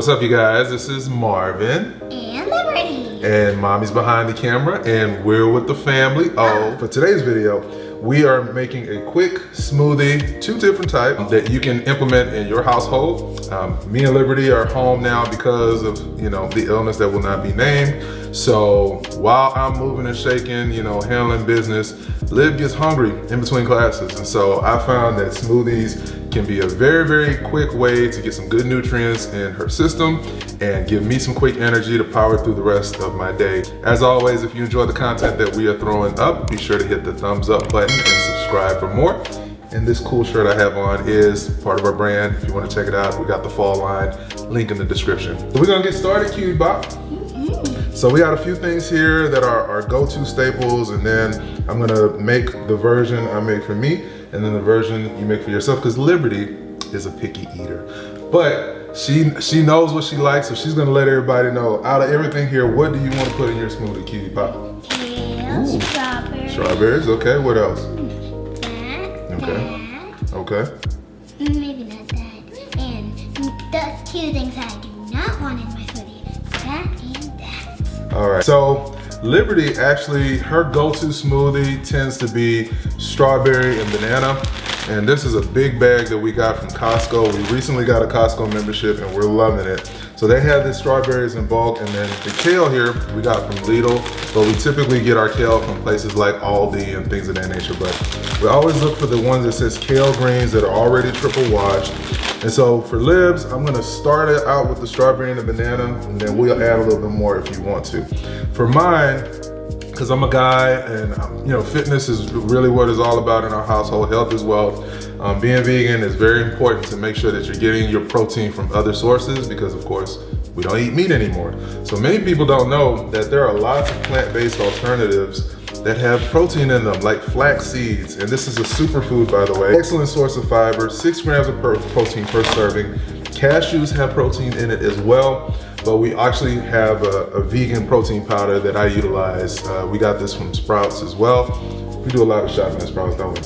What's up, you guys? This is Marvin. And Liberty. And Mommy's behind the camera, and we're with the family. For today's video, we are making a quick smoothie, 2 different types that you can implement in your household. Me and Liberty are home now because of, the illness that will not be named. So while I'm moving and shaking, handling business, Liv gets hungry in between classes. And so I found that smoothies can be a very, very quick way to get some good nutrients in her system and give me some quick energy to power through the rest of my day. As always, if you enjoy the content that we are throwing up, be sure to hit the thumbs up button and subscribe for more. And this cool shirt I have on is part of our brand. If you want to check it out, we got the fall line, link in the description. So we're gonna get started, Cutie Bop. So we got a few things here that are our go-to staples, and then I'm gonna make the version I make for me, and then the version you make for yourself, because Liberty is a picky eater. But she knows what she likes, so she's gonna let everybody know, out of everything here, what do you want to put in your smoothie, Cutie Pop? Kale, strawberries. Strawberries, okay, what else? That. Okay. Maybe not that. And the 2 things I do not want in my smoothie, that and that. All right, so Liberty actually, her go-to smoothie tends to be strawberry and banana. And this is a big bag that we got from Costco. We recently got a Costco membership and we're loving it. So they have the strawberries in bulk, and then the kale here we got from Lidl, but we typically get our kale from places like Aldi and things of that nature. But we always look for the ones that says kale greens that are already triple washed. And so for Libs, I'm gonna start it out with the strawberry and the banana, and then we'll add a little bit more if you want to. For mine, because I'm a guy and fitness is really what it's all about in our household. Health is wealth. Being vegan is very important to make sure that you're getting your protein from other sources, because of course we don't eat meat anymore. So many people don't know that there are lots of plant-based alternatives that have protein in them, like flax seeds. And this is a superfood, by the way. Excellent source of fiber, 6 grams of protein per serving. Cashews have protein in it as well. But we actually have a vegan protein powder that I utilize. We got this from Sprouts as well. We do a lot of shopping at Sprouts, don't we?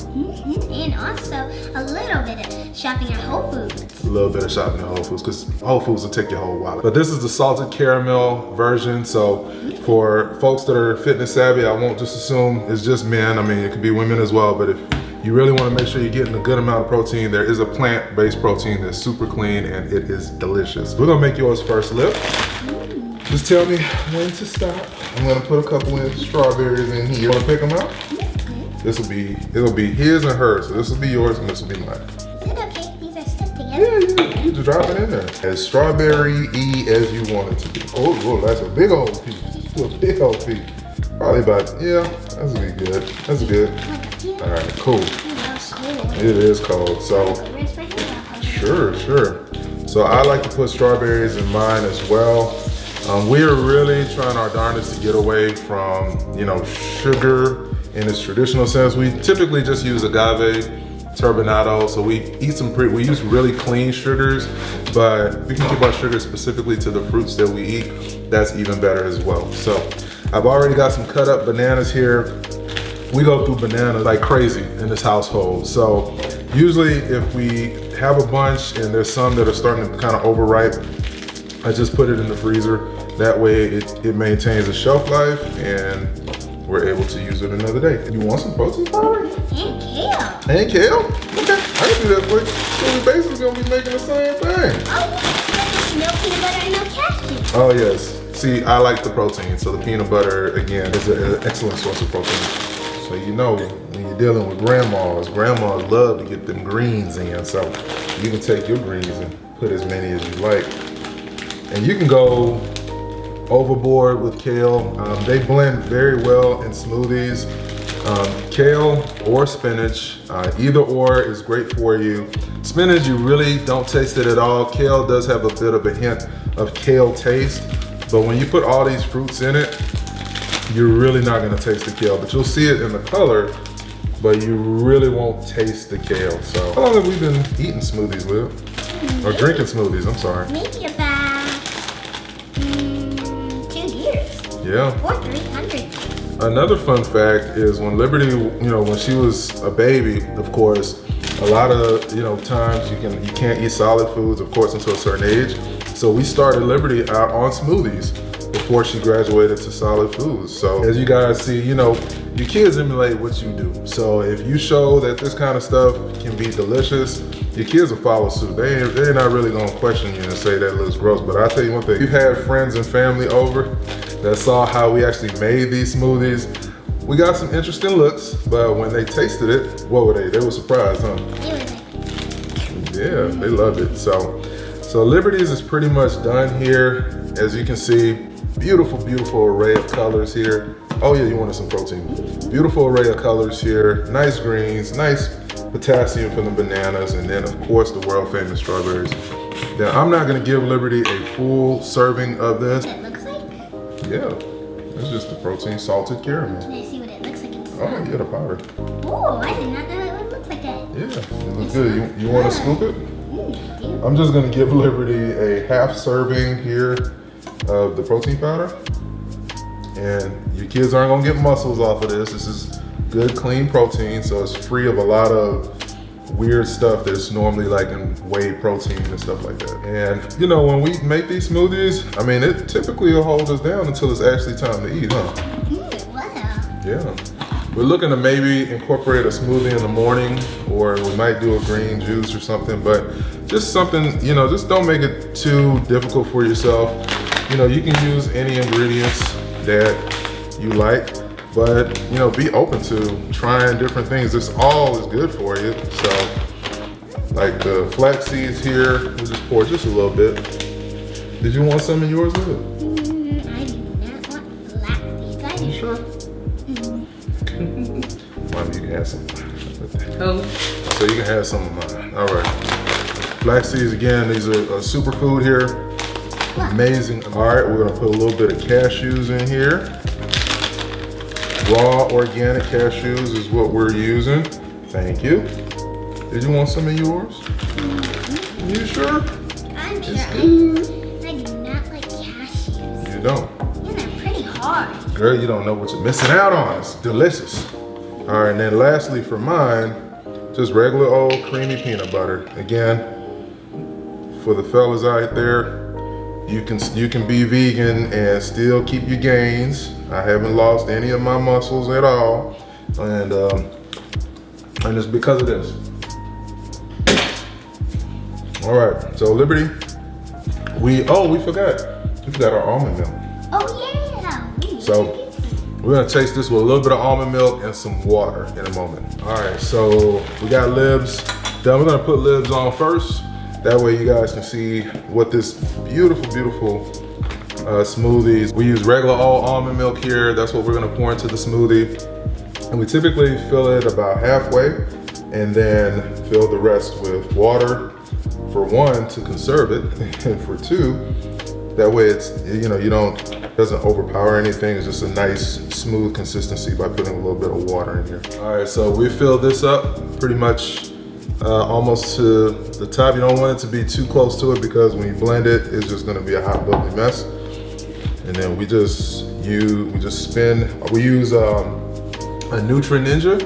And also a little bit of shopping at Whole Foods. A little bit of shopping at Whole Foods, because Whole Foods will take your whole wallet. But this is the salted caramel version. So for folks that are fitness savvy, I won't just assume it's just men. I mean, it could be women as well. But if you really want to make sure you're getting a good amount of protein, there is a plant-based protein that's super clean and it is delicious. We're gonna make yours first, Lip. Just tell me when to stop. I'm gonna put a couple of strawberries in here. You wanna pick them out? It'll be his and hers. So this will be yours and this will be mine. Is it okay? These are stuck together? Yeah, you just drop it in there. As strawberry-y as you want it to be. Oh, that's a big old piece. A big old piece. Probably about, that's gonna be good. That's good. All right, cool. It is cold, so sure. So I like to put strawberries in mine as well. We're really trying our darndest to get away from, sugar in its traditional sense. We typically just use agave, turbinado. So we use really clean sugars, but we can keep our sugar specifically to the fruits that we eat. That's even better as well. So I've already got some cut up bananas here. We go through bananas like crazy in this household. So usually if we have a bunch and there's some that are starting to kind of overripe, I just put it in the freezer. That way it maintains a shelf life and we're able to use it another day. You want some protein powder? And kale. And kale? Okay, I can do that for you. So we're basically gonna be making the same thing. Oh, no peanut butter and no cashew. Oh yes, see, I like the protein. So the peanut butter, again, is an excellent source of protein. So when you're dealing with grandmas love to get them greens in. So you can take your greens and put as many as you like. And you can go overboard with kale. They blend very well in smoothies. Kale or spinach, either or is great for you. Spinach, you really don't taste it at all. Kale does have a bit of a hint of kale taste, but when you put all these fruits in it, you're really not gonna taste the kale, but you'll see it in the color, but you really won't taste the kale. So how long have we been eating smoothies, Liv? Or drinking smoothies, I'm sorry. Maybe about 2 years. Yeah. Or 300. Another fun fact is when Liberty, when she was a baby, of course, a lot of times you can't eat solid foods, of course, until a certain age. So we started Liberty out on smoothies before she graduated to solid foods. So as you guys see, you know, your kids emulate what you do. So if you show that this kind of stuff can be delicious, your kids will follow suit. They're not really gonna question you and say that looks gross. But I'll tell you one thing, you've had friends and family over that saw how we actually made these smoothies. We got some interesting looks, but when they tasted it, what were they? They were surprised, huh? Yeah, they loved it. So Liberty's is pretty much done here. As you can see, beautiful, beautiful array of colors here. Oh yeah, you wanted some protein. Beautiful array of colors here. Nice greens, nice potassium from the bananas, and then of course the world famous strawberries. Now I'm not gonna give Liberty a full serving of this. What it looks like? Yeah, it's just the protein salted caramel. Can I see what it looks like inside? Oh yeah, the powder. Oh, I did not know it would look like that. Yeah, it looks good. You wanna scoop it? I do. I'm just gonna give Liberty a half serving here of the protein powder. And your kids aren't gonna get muscles off of this. This is good, clean protein, so it's free of a lot of weird stuff that's normally like in whey protein and stuff like that. And you know, when we make these smoothies, I mean, it typically will hold us down until it's actually time to eat, huh? Wow. Yeah. We're looking to maybe incorporate a smoothie in the morning, or we might do a green juice or something, but just something, you know, just don't make it too difficult for yourself. You know, you can use any ingredients that you like, but you know, be open to trying different things. This all is good for you. So like the flax seeds here, we just pour just a little bit. Did you want some of yours with it? I do not want flax seeds. I do. You sure? Mom, you can have some. Oh. So you can have some of mine. All right. Flax seeds again, these are a superfood here. Amazing. All right, we're gonna put a little bit of cashews in here. Raw organic cashews is what we're using. Thank you. Did you want some of yours? You sure? I'm sure. It's good. I do not like cashews. You don't? Yeah, they're pretty hard. Girl, you don't know what you're missing out on. It's delicious. All right, and then lastly for mine, just regular old creamy peanut butter. Again, for the fellas out there, you can be vegan and still keep your gains. I haven't lost any of my muscles at all, and it's because of this. All right, so Liberty, we forgot our almond milk. Oh yeah. So we're gonna taste this with a little bit of almond milk and some water in a moment. All right, so we got libs done. We're gonna put libs on first. That way you guys can see what this beautiful, beautiful smoothies. We use regular old almond milk here. That's what we're gonna pour into the smoothie. And we typically fill it about halfway and then fill the rest with water. For one, to conserve it, and for two, that way it's, you know, doesn't overpower anything. It's just a nice smooth consistency by putting a little bit of water in here. All right, so we filled this up pretty much almost to the top. You don't want it to be too close to it because when you blend it, it's just gonna be a hot bubbly mess. And then we use a Nutri Ninja,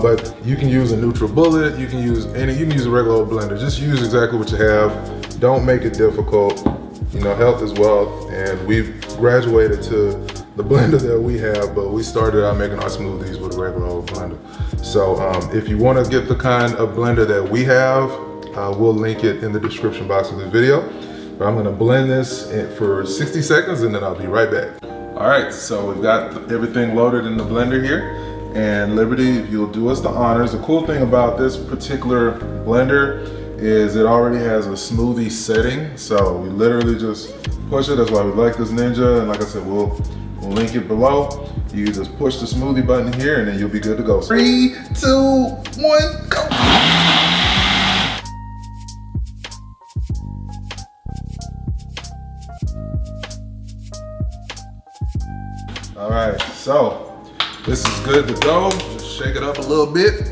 but you can use a NutriBullet, you can use a regular old blender. Just use exactly what you have. Don't make it difficult. You know, health is wealth, and we've graduated to the blender that we have, but we started out making our smoothies with a regular old blender. So if you want to get the kind of blender that we have, we'll link it in the description box of the video. But I'm gonna blend this for 60 seconds and then I'll be right back. All right, so we've got everything loaded in the blender here. And Liberty, if you'll do us the honors, the cool thing about this particular blender is it already has a smoothie setting. So we literally just push it. That's why we like this Ninja. And like I said, we'll link it below. You just push the smoothie button here and then you'll be good to go. 3, 2, 1, go. All right, so this is good to go. Just shake it up a little bit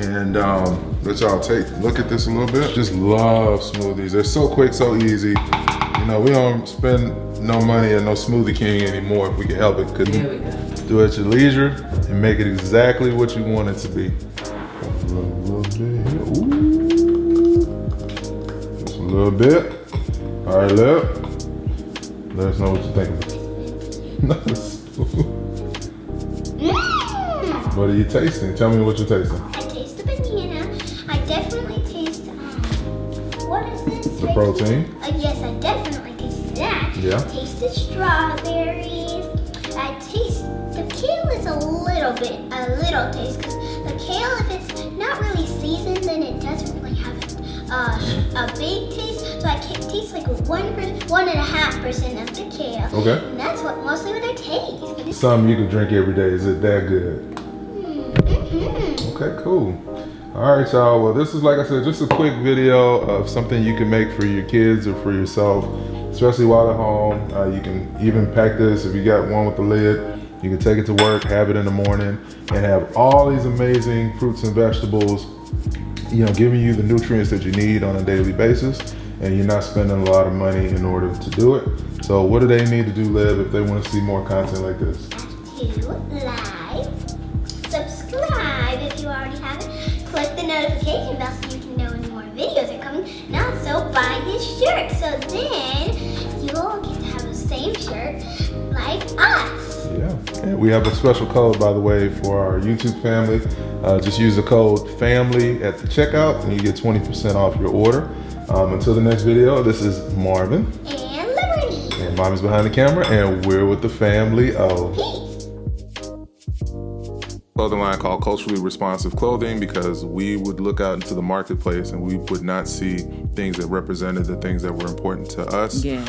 and let y'all look at this a little bit. Just love smoothies. They're so quick, so easy. You know, we don't spend no money at no Smoothie King anymore if we can help it. Couldn't do it at your leisure and make it exactly what you want it to be. A little bit here. Ooh. Just a little bit. All All right, Lip. Let us know what you think of it. What are you tasting? Tell me what you're tasting. I taste the banana. I definitely taste, what is this? The protein? Yes, I definitely taste that. Yeah. I taste the strawberries. I taste, the kale is a little taste, because the kale, if it's not really seasoned, then it doesn't really have a big taste. So I can taste like 1.5% of the kale. Okay. And that's mostly what I taste. Something you can drink every day. Is it that good? Okay, cool. All right, y'all. Well, this is, like I said, just a quick video of something you can make for your kids or for yourself, especially while at home. You can even pack this if you got one with the lid. You can take it to work, have it in the morning, and have all these amazing fruits and vegetables, you know, giving you the nutrients that you need on a daily basis, and you're not spending a lot of money in order to do it. So what do they need to do, Liv, if they want to see more content like this? Have to like, subscribe if you already haven't, click the notification bell so you can know when more videos are coming, and also buy his shirt, so then you'll get to have the same shirt like us. Yeah, and we have a special code, by the way, for our YouTube family. Just use the code FAMILY at the checkout and you get 20% off your order. Until the next video, this is Marvin. And Liberty. And Mommy's behind the camera, and we're with the family of... Peace. Clothing line called Culturally Responsive Clothing, because we would look out into the marketplace and we would not see things that represented the things that were important to us. Yes.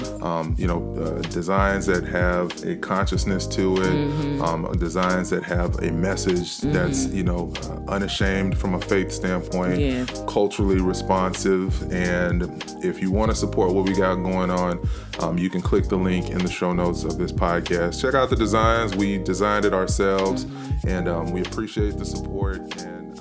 Designs that have a consciousness to it, designs that have a message that's, unashamed from a faith standpoint, Yes. culturally responsive. And if you want to support what we got going on, you can click the link in the show notes of this podcast. Check out the designs. We designed it ourselves, and we appreciate the support. And